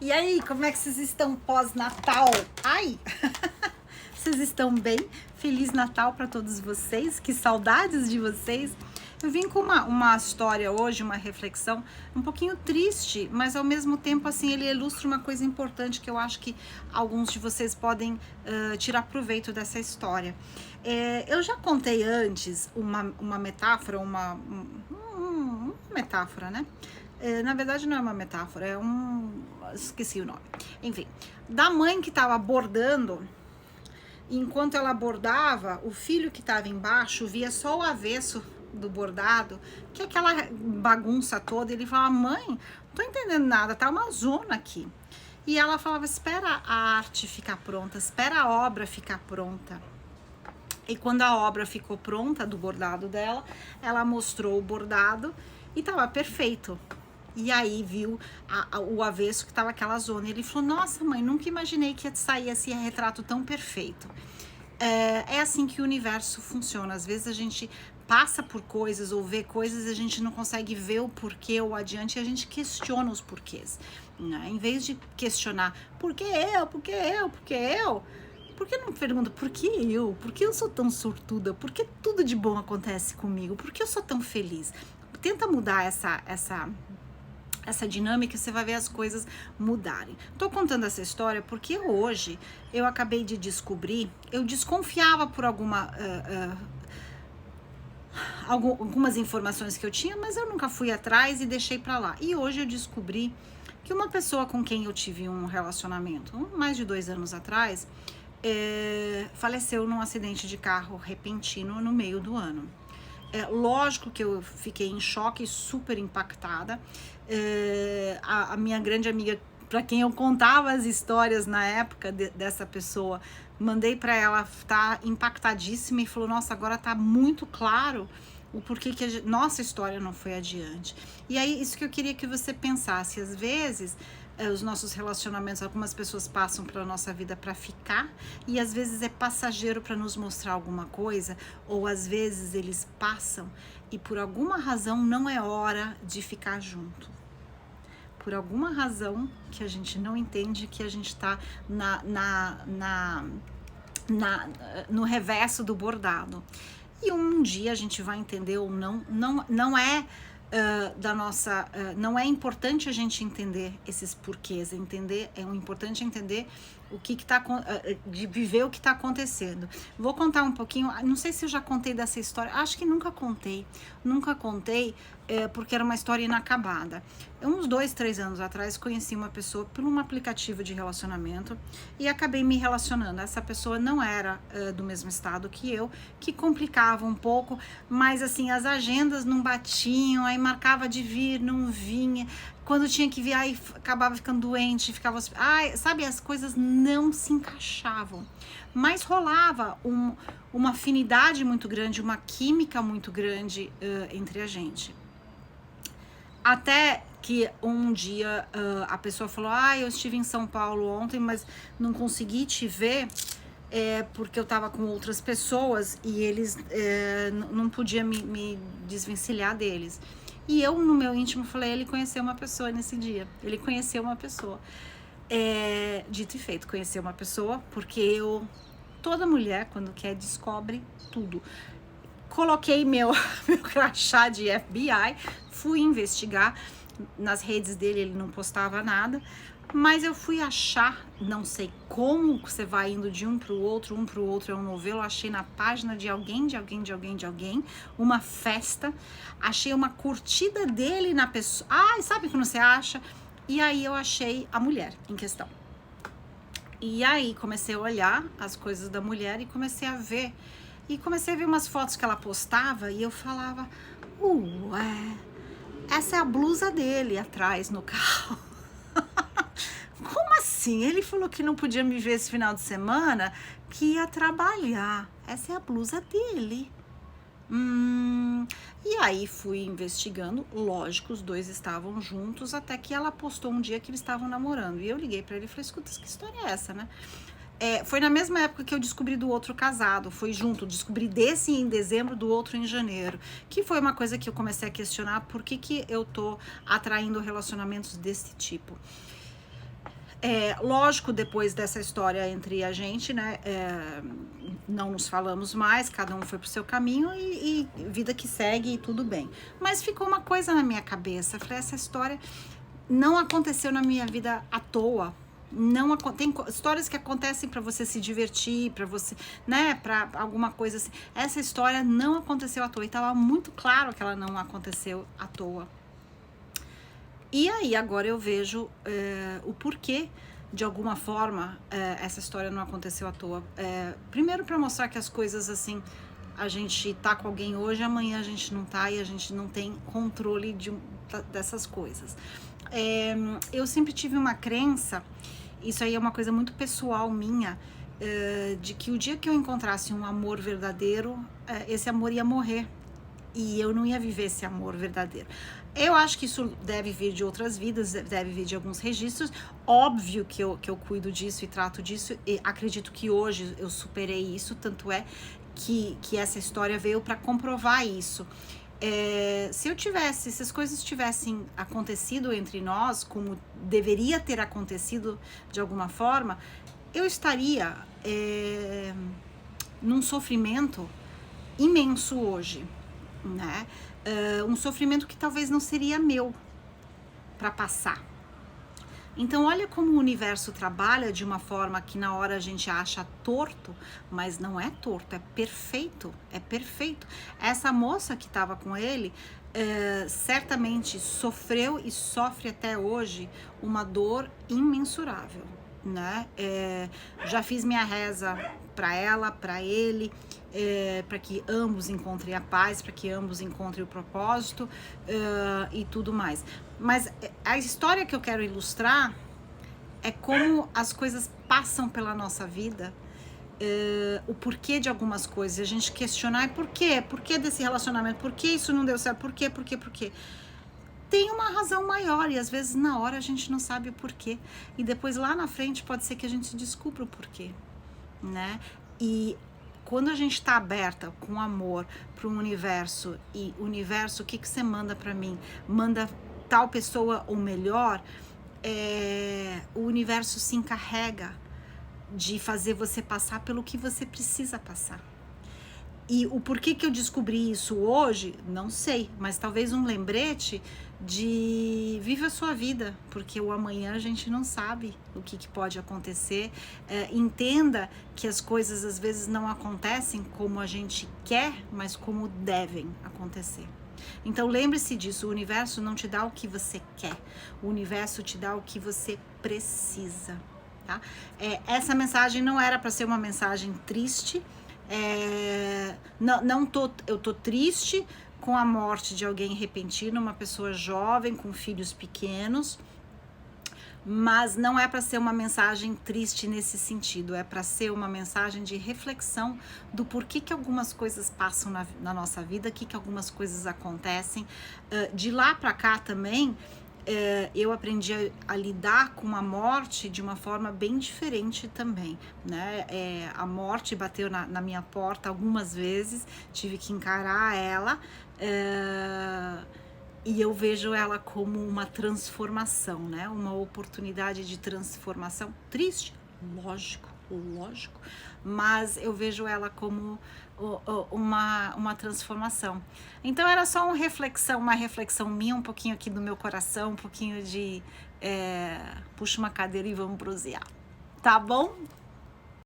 E aí, como é que vocês estão pós-Natal? Ai! Vocês estão bem? Feliz Natal para todos vocês, que saudades de vocês. Eu vim com uma história hoje, uma reflexão um pouquinho triste, mas ao mesmo tempo assim ele ilustra uma coisa importante que eu acho que alguns de vocês podem tirar proveito dessa história. Eu já contei antes uma metáfora, uma metáfora, né? Na verdade não é uma metáfora, esqueci o nome. Enfim, da mãe que estava bordando. Enquanto ela bordava, o filho que estava embaixo via só o avesso do bordado, que é aquela bagunça toda. Ele falava: mãe, não tô entendendo nada, tá uma zona aqui. E ela falava: espera a arte ficar pronta, espera a obra ficar pronta. E quando a obra ficou pronta do bordado dela, ela mostrou o bordado e tava perfeito. E aí viu o avesso que tava aquela zona. Ele falou: nossa, mãe, nunca imaginei que ia sair esse retrato tão perfeito. É assim que o universo funciona. Às vezes a gente passa por coisas ou vê coisas e a gente não consegue ver o porquê ou adiante, e a gente questiona os porquês, né? Em vez de questionar por que eu, por que eu, por que eu, por que não pergunta por que eu? Por que eu sou tão sortuda? Por que tudo de bom acontece comigo? Por que eu sou tão feliz? Tenta mudar essa dinâmica, você vai ver as coisas mudarem. Tô contando essa história porque hoje eu acabei de descobrir, eu desconfiava por algumas informações que eu tinha, mas eu nunca fui atrás e deixei pra lá. E hoje eu descobri que uma pessoa com quem eu tive um relacionamento, mais de 2 anos atrás, faleceu num acidente de carro repentino no meio do ano. Lógico que eu fiquei em choque, super impactada. A minha grande amiga, para quem eu contava as histórias na época dessa pessoa, mandei para ela, tá impactadíssima, e falou: nossa, agora tá muito claro o porquê que nossa história não foi adiante. E aí, isso que eu queria que você pensasse. Às vezes os nossos relacionamentos, algumas pessoas passam pela nossa vida para ficar, e às vezes é passageiro para nos mostrar alguma coisa, ou às vezes eles passam e por alguma razão não é hora de ficar junto. Por alguma razão que a gente não entende, que a gente tá no reverso do bordado. E um dia a gente vai entender ou não. Não é não é importante a gente entender esses porquês. É importante entender o que tá, de viver o que está acontecendo. Vou contar um pouquinho, não sei se eu já contei dessa história, acho que nunca contei, porque era uma história inacabada. Uns 2, 3 anos atrás, conheci uma pessoa por um aplicativo de relacionamento e acabei me relacionando. Essa pessoa não era do mesmo estado que eu, que complicava um pouco, mas assim, as agendas não batiam, aí marcava de vir, não vinha. Quando tinha que vir, aí acabava ficando doente, ficava... sabe, as coisas não se encaixavam. Mas rolava uma afinidade muito grande, uma química muito grande entre a gente. Até que um dia a pessoa falou: eu estive em São Paulo ontem, mas não consegui te ver porque eu tava com outras pessoas e eles não podia me desvencilhar deles. E eu, no meu íntimo, falei: ele conheceu uma pessoa nesse dia. Ele conheceu uma pessoa. Dito e feito, conheceu uma pessoa, porque toda mulher, quando quer, descobre tudo. Coloquei meu crachá de FBI, fui investigar. Nas redes dele ele não postava nada, mas eu fui achar, não sei como você vai indo de um pro outro é um novelo. Eu achei na página de alguém, uma festa, achei uma curtida dele na pessoa. Sabe quando você acha? E aí eu achei a mulher em questão. E aí comecei a olhar as coisas da mulher e comecei a ver umas fotos que ela postava, e eu falava: ué, essa é a blusa dele atrás no carro. Como assim? Ele falou que não podia me ver esse final de semana, que ia trabalhar. Essa é a blusa dele. E aí fui investigando, lógico, os dois estavam juntos, até que ela postou um dia que eles estavam namorando. E eu liguei pra ele e falei: escuta, que história é essa, né? Foi na mesma época que eu descobri do outro casado, foi junto, descobri desse em dezembro, do outro em janeiro, que foi uma coisa que eu comecei a questionar: por que eu tô atraindo relacionamentos desse tipo? Lógico, depois dessa história entre a gente, né, não nos falamos mais, cada um foi pro seu caminho e vida que segue e tudo bem. Mas ficou uma coisa na minha cabeça, falei, essa história não aconteceu na minha vida à toa. Não tem histórias que acontecem para você se divertir, para você, né, para alguma coisa assim. Essa história não aconteceu à toa e tava muito claro que ela não aconteceu à toa. E aí agora eu vejo o porquê, de alguma forma, essa história não aconteceu à toa. Primeiro para mostrar que as coisas assim, a gente tá com alguém hoje, amanhã a gente não tá e a gente não tem controle dessas coisas. Eu sempre tive uma crença, isso aí é uma coisa muito pessoal minha, de que o dia que eu encontrasse um amor verdadeiro, esse amor ia morrer. E eu não ia viver esse amor verdadeiro. Eu acho que isso deve vir de outras vidas, deve vir de alguns registros. Óbvio que eu cuido disso e trato disso. E acredito que hoje eu superei isso. Tanto é que essa história veio para comprovar isso. Se as coisas tivessem acontecido entre nós, como deveria ter acontecido de alguma forma, eu estaria num sofrimento imenso hoje. Né? Um sofrimento que talvez não seria meu para passar. Então olha como o universo trabalha de uma forma que na hora a gente acha torto, mas não é torto, é perfeito, é perfeito. Essa moça que estava com ele certamente sofreu e sofre até hoje uma dor imensurável, né? Já fiz minha reza para ela, para ele, para que ambos encontrem a paz, para que ambos encontrem o propósito e tudo mais. Mas a história que eu quero ilustrar é como as coisas passam pela nossa vida, o porquê de algumas coisas, a gente questionar por quê? Por que desse relacionamento? Por que isso não deu certo? Por quê? Por quê? Por quê? Tem uma razão maior e às vezes na hora a gente não sabe o porquê. E depois lá na frente pode ser que a gente descubra o porquê, né? E quando a gente está aberta com amor para o universo, e o universo, o que você manda para mim? Manda tal pessoa ou melhor, o universo se encarrega de fazer você passar pelo que você precisa passar. E o porquê que eu descobri isso hoje, não sei, mas talvez um lembrete de viva a sua vida, porque o amanhã a gente não sabe o que pode acontecer. Entenda que as coisas às vezes não acontecem como a gente quer, mas como devem acontecer. Então lembre-se disso, o universo não te dá o que você quer, o universo te dá o que você precisa, tá? Essa mensagem não era para ser uma mensagem triste. Eu tô triste com a morte de alguém repentino, uma pessoa jovem com filhos pequenos, mas não é para ser uma mensagem triste nesse sentido, é para ser uma mensagem de reflexão do porquê que algumas coisas passam na nossa vida, que algumas coisas acontecem. De lá para cá também, eu aprendi a lidar com a morte de uma forma bem diferente também, né? A morte bateu na minha porta algumas vezes, tive que encarar ela, e eu vejo ela como uma transformação, né? Uma oportunidade de transformação. Triste? Lógico, mas eu vejo ela como uma transformação. Então era só uma reflexão minha, um pouquinho aqui do meu coração, um pouquinho de puxa uma cadeira e vamos prosear, tá bom?